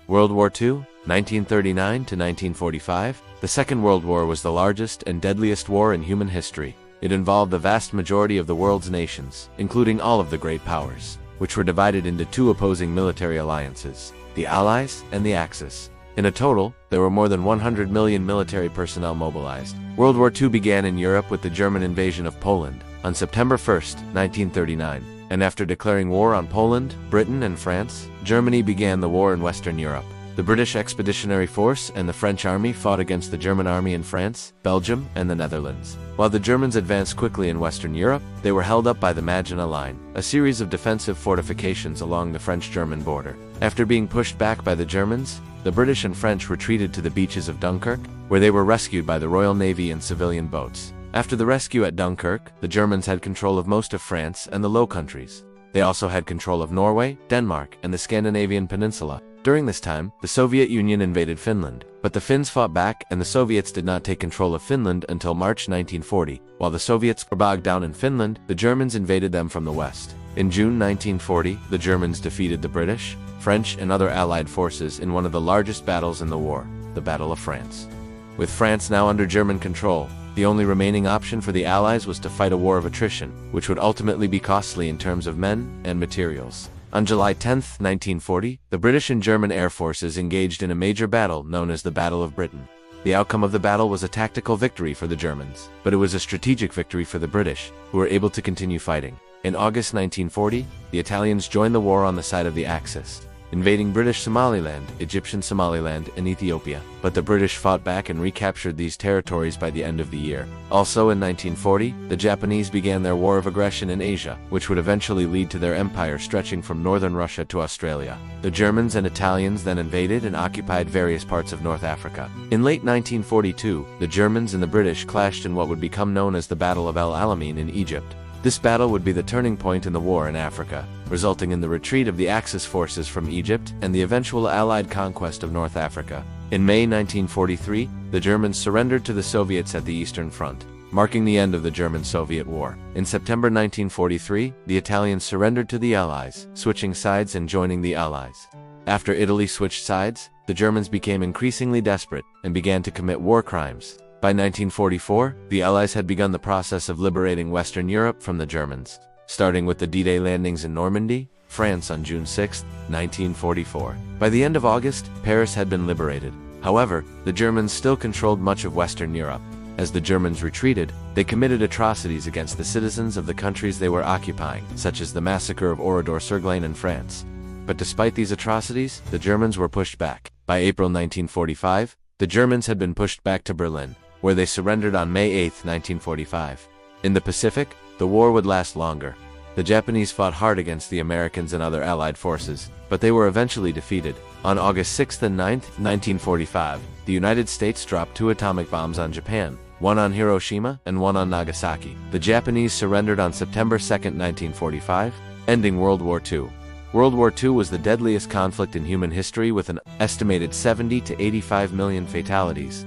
World War II, 1939 to 1945. The Second World War was the largest and deadliest war in human history. It involved the vast majority of the world's nations, including all of the great powers, which were divided into two opposing military alliances, the Allies and the Axis. In a total, there were more than 100 million military personnel mobilized. World War II began in Europe with the German invasion of Poland on September 1, 1939. And after declaring war on Poland, Britain, and France, Germany began the war in Western Europe. The British Expeditionary Force and the French Army fought against the German Army in France, Belgium, and the Netherlands. While the Germans advanced quickly in Western Europe, they were held up by the Maginot Line, a series of defensive fortifications along the French-German border. After being pushed back by the Germans, the British and French retreated to the beaches of Dunkirk, where they were rescued by the Royal Navy and civilian boats. After the rescue at Dunkirk, the Germans had control of most of France and the Low Countries. They also had control of Norway, Denmark, and the Scandinavian peninsula. During this time, the Soviet Union invaded Finland, but the Finns fought back and the Soviets did not take control of Finland until March 1940. While the Soviets were bogged down in Finland, the Germans invaded them from the west. In June 1940, the Germans defeated the British, French, and other Allied forces in one of the largest battles in the war, the Battle of France. With France now under German control, the only remaining option for the Allies was to fight a war of attrition, which would ultimately be costly in terms of men and materials. On July 10, 1940, the British and German air forces engaged in a major battle known as the Battle of Britain. The outcome of the battle was a tactical victory for the Germans, but it was a strategic victory for the British, who were able to continue fighting. In August 1940, the Italians joined the war on the side of the Axis, invading British Somaliland, Egyptian Somaliland, and Ethiopia. But the British fought back and recaptured these territories by the end of the year. Also in 1940, the Japanese began their war of aggression in Asia, which would eventually lead to their empire stretching from northern Russia to Australia. The Germans and Italians then invaded and occupied various parts of North Africa. In late 1942, the Germans and the British clashed in what would become known as the Battle of El Alamein in Egypt. This battle would be the turning point in the war in Africa, resulting in the retreat of the Axis forces from Egypt and the eventual Allied conquest of North Africa. In May 1943, the Germans surrendered to the Soviets at the Eastern Front, marking the end of the German-Soviet War. In September 1943, the Italians surrendered to the Allies, switching sides and joining the Allies. After Italy switched sides, the Germans became increasingly desperate and began to commit war crimes. By 1944, the Allies had begun the process of liberating Western Europe from the Germans, starting with the D-Day landings in Normandy, France on June 6, 1944. By the end of August, Paris had been liberated. However, the Germans still controlled much of Western Europe. As the Germans retreated, they committed atrocities against the citizens of the countries they were occupying, such as the massacre of Oradour-sur-Glane in France. But despite these atrocities, the Germans were pushed back. By April 1945, the Germans had been pushed back to Berlin, where they surrendered on May 8, 1945. In the Pacific, the war would last longer. The Japanese fought hard against the Americans and other Allied forces, but they were eventually defeated. On August 6 and 9, 1945, the United States dropped 2 atomic bombs on Japan, one on Hiroshima and one on Nagasaki. The Japanese surrendered on September 2, 1945, ending World War II. World War II was the deadliest conflict in human history with an estimated 70 to 85 million fatalities.